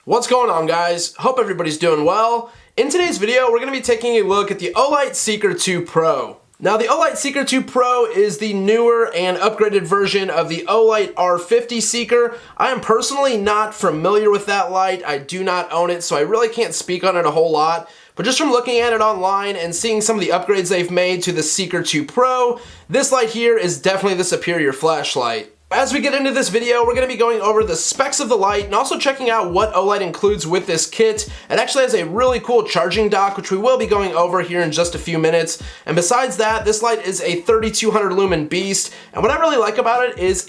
What's going on, guys? Hope everybody's doing well. In today's video, we're going to be taking a look at the Olight Seeker 2 Pro. Now, the Olight Seeker 2 Pro is the newer and upgraded version of the Olight R50 Seeker. I am personally not familiar with that light. I do not own it, so I really can't speak on it a whole lot. But just from looking at it online and seeing some of the upgrades they've made to the Seeker 2 Pro, this light here is definitely the superior flashlight. As we get into this video, we're going to be going over the specs of the light and also checking out what Olight includes with this kit. It actually has a really cool charging dock, which we will be going over here in just a few minutes. And besides that, this light is a 3200 lumen beast. And what I really like about it is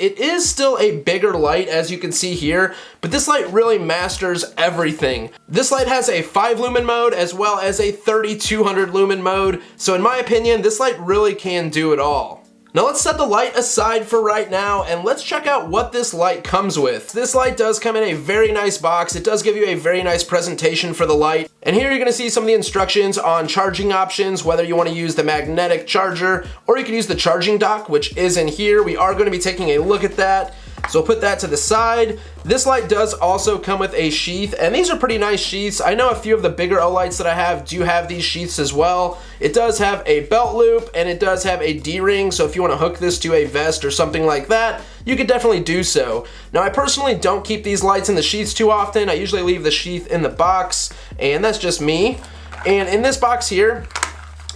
still a bigger light, as you can see here, but this light really masters everything. This light has a 5 lumen mode as well as a 3200 lumen mode. So in my opinion, this light really can do it all. Now let's set the light aside for right now and let's check out what this light comes with. This light does come in a very nice box. It does give you a very nice presentation for the light. And here you're going to see some of the instructions on charging options, whether you want to use the magnetic charger or you can use the charging dock, which is in here. We are going to be taking a look at that. So we'll put that to the side. This light does also come with a sheath, and these are pretty nice sheaths. I know a few of the bigger Olights that I have do have these sheaths as well. It does have a belt loop, and it does have a D-ring, so if you want to hook this to a vest or something like that, you could definitely do so. Now, I personally don't keep these lights in the sheaths too often. I usually leave the sheath in the box, and that's just me. And in this box here,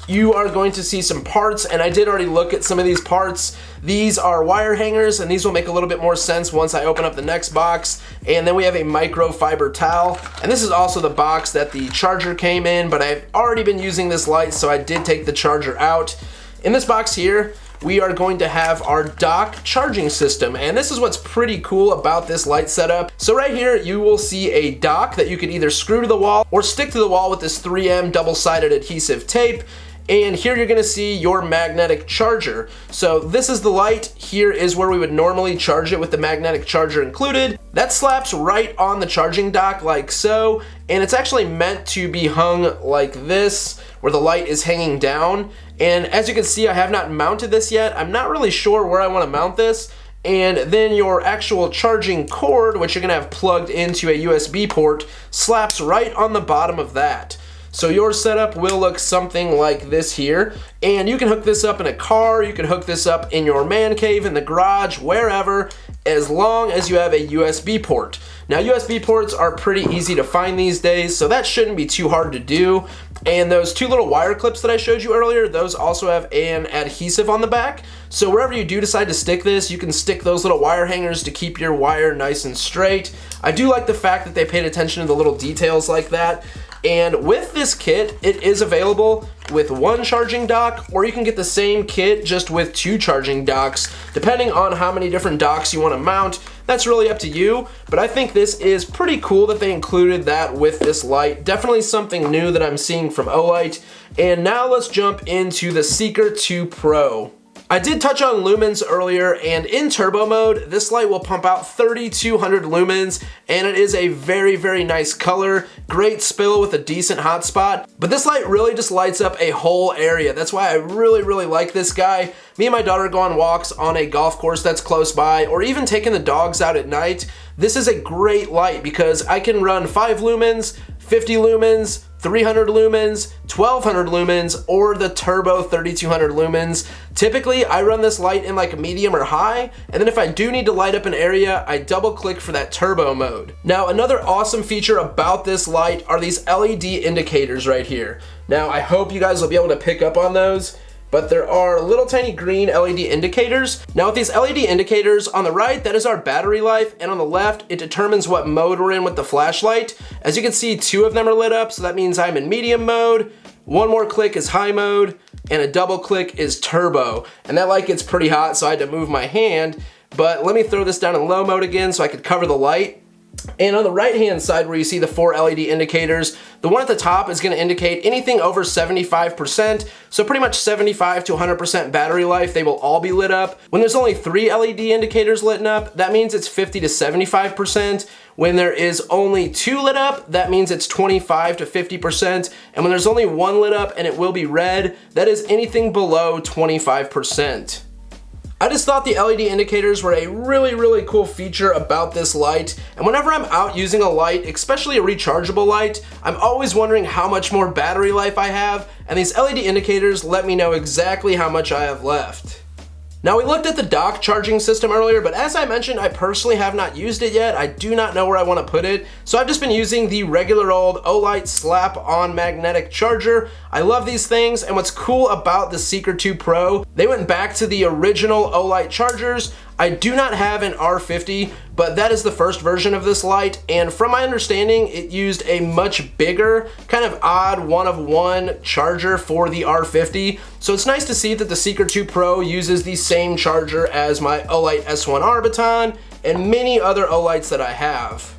you are going to see some parts, and I did already look at some of these parts. These are wire hangers, and these will make a little bit more sense once I open up the next box. And then we have a microfiber towel, and this is also the box that the charger came in, but I've already been using this light, so I did take the charger out. In this box here, we are going to have our dock charging system, and this is what's pretty cool about this light setup. So right here, you will see a dock that you can either screw to the wall or stick to the wall with this 3M double-sided adhesive tape. And here you're gonna see your magnetic charger. So this is the light. Here is where we would normally charge it with the magnetic charger included. That slaps right on the charging dock like so, and it's actually meant to be hung like this, where the light is hanging down. And as you can see, I have not mounted this yet. I'm not really sure where I wanna mount this. And then your actual charging cord, which you're gonna have plugged into a USB port, slaps right on the bottom of that. So your setup will look something like this here, and you can hook this up in a car, you can hook this up in your man cave, in the garage, wherever, as long as you have a USB port. Now, USB ports are pretty easy to find these days, so that shouldn't be too hard to do. And those two little wire clips that I showed you earlier, those also have an adhesive on the back. So wherever you do decide to stick this, you can stick those little wire hangers to keep your wire nice and straight. I do like the fact that they paid attention to the little details like that. And with this kit, it is available with one charging dock, or you can get the same kit just with 2 charging docks, depending on how many different docks you want to mount. That's really up to you, but I think this is pretty cool that they included that with this light. Definitely something new that I'm seeing from Olight. And now let's jump into the Seeker 2 Pro. I did touch on lumens earlier, and in turbo mode, this light will pump out 3200 lumens, and it is a very, very nice color, great spill with a decent hotspot, but this light really just lights up a whole area. That's why I really, really like this guy. Me and my daughter go on walks on a golf course that's close by, or even taking the dogs out at night. This is a great light because I can run 5 lumens, 50 lumens, 300 lumens, 1200 lumens, or the turbo 3200 lumens. Typically, I run this light in like a medium or high, and then if I do need to light up an area, I double click for that turbo mode. Now, another awesome feature about this light are these LED indicators right here. Now, I hope you guys will be able to pick up on those, but there are little tiny green LED indicators. Now with these LED indicators, on the right, that is our battery life, and on the left, it determines what mode we're in with the flashlight. As you can see, 2 of them are lit up, so that means I'm in medium mode, 1 more click is high mode, and a double click is turbo. And that light gets pretty hot, so I had to move my hand, but let me throw this down in low mode again so I could cover the light. And on the right hand side where you see the 4 LED indicators, the one at the top is going to indicate anything over 75%, so pretty much 75 to 100% battery life, they will all be lit up. When there's only 3 LED indicators lit up, that means it's 50 to 75%. When there is only 2 lit up, that means it's 25 to 50%. And when there's only 1 lit up and it will be red, that is anything below 25%. I just thought the LED indicators were a really cool feature about this light, and whenever I'm out using a light, especially a rechargeable light, I'm always wondering how much more battery life I have, and these LED indicators let me know exactly how much I have left. Now, we looked at the dock charging system earlier, but as I mentioned, I personally have not used it yet. I do not know where I want to put it, so I've just been using the regular old Olight slap-on magnetic charger. I love these things, and what's cool about the Seeker 2 Pro, they went back to the original Olight chargers. I do not have an R50, but that is the first version of this light, and from my understanding, it used a much bigger, kind of odd one-of-one charger for the R50, so it's nice to see that the Seeker 2 Pro uses the same charger as my Olight S1R baton and many other Olights that I have.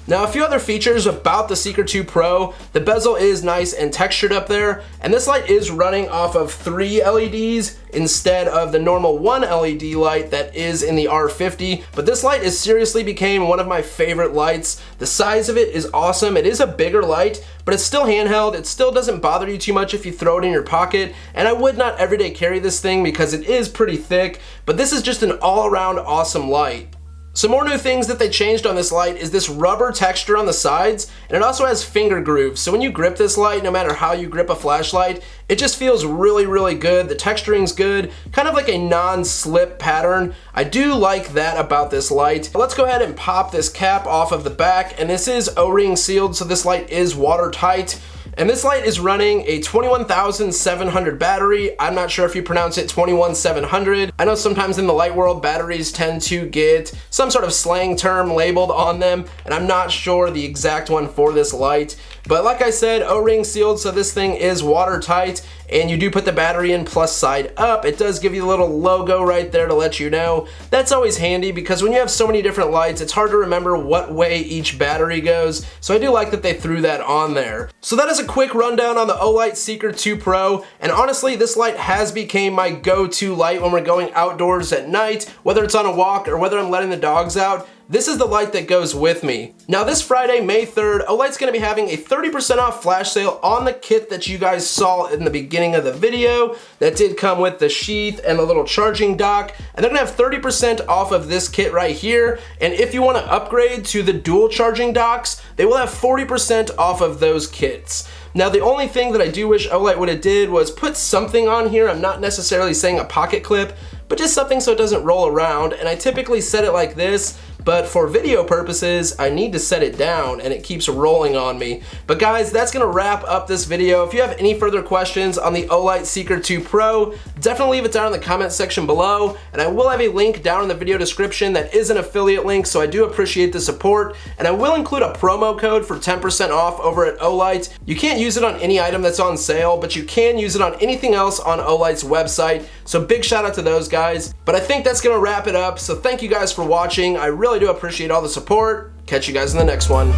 Now, a few other features about the Seeker 2 Pro, the bezel is nice and textured up there, and this light is running off of 3 LEDs instead of the normal 1 LED light that is in the R50, but this light is seriously became one of my favorite lights. The size of it is awesome. It is a bigger light, but it's still handheld. It still doesn't bother you too much if you throw it in your pocket, and I would not everyday carry this thing because it is pretty thick, but this is just an all-around awesome light. Some more new things that they changed on this light is this rubber texture on the sides, and it also has finger grooves. So when you grip this light, no matter how you grip a flashlight, it just feels really good. The texturing's good, kind of like a non-slip pattern. I do like that about this light. Let's go ahead and pop this cap off of the back, and this is O-ring sealed, so this light is watertight. And this light is running a 21,700 battery. I'm not sure if you pronounce it 21,700. I know sometimes in the light world, batteries tend to get some sort of slang term labeled on them, and I'm not sure the exact one for this light. But like I said, O-ring sealed, so this thing is watertight, and you do put the battery in plus side up. It does give you a little logo right there to let you know. That's always handy because when you have so many different lights, it's hard to remember what way each battery goes. So I do like that they threw that on there. So that is a quick rundown on the Olight Seeker 2 Pro, and honestly, this light has become my go-to light when we're going outdoors at night, whether it's on a walk or whether I'm letting the dogs out. This is the light that goes with me. Now this Friday, May 3rd, Olight's gonna be having a 30% off flash sale on the kit that you guys saw in the beginning of the video. That did come with the sheath and the little charging dock, and they're gonna have 30% off of this kit right here. And if you wanna upgrade to the dual charging docks, they will have 40% off of those kits. Now the only thing that I do wish Olight would have did was put something on here. I'm not necessarily saying a pocket clip, but just something so it doesn't roll around. And I typically set it like this, but for video purposes, I need to set it down and it keeps rolling on me. But guys, that's gonna wrap up this video. If you have any further questions on the Olight Seeker 2 Pro, definitely leave it down in the comment section below, and I will have a link down in the video description that is an affiliate link, so I do appreciate the support, and I will include a promo code for 10% off over at Olight. You can't use it on any item that's on sale, but you can use it on anything else on Olight's website, so big shout out to those guys. But I think that's gonna wrap it up, so thank you guys for watching. I really do appreciate all the support. Catch you guys in the next one.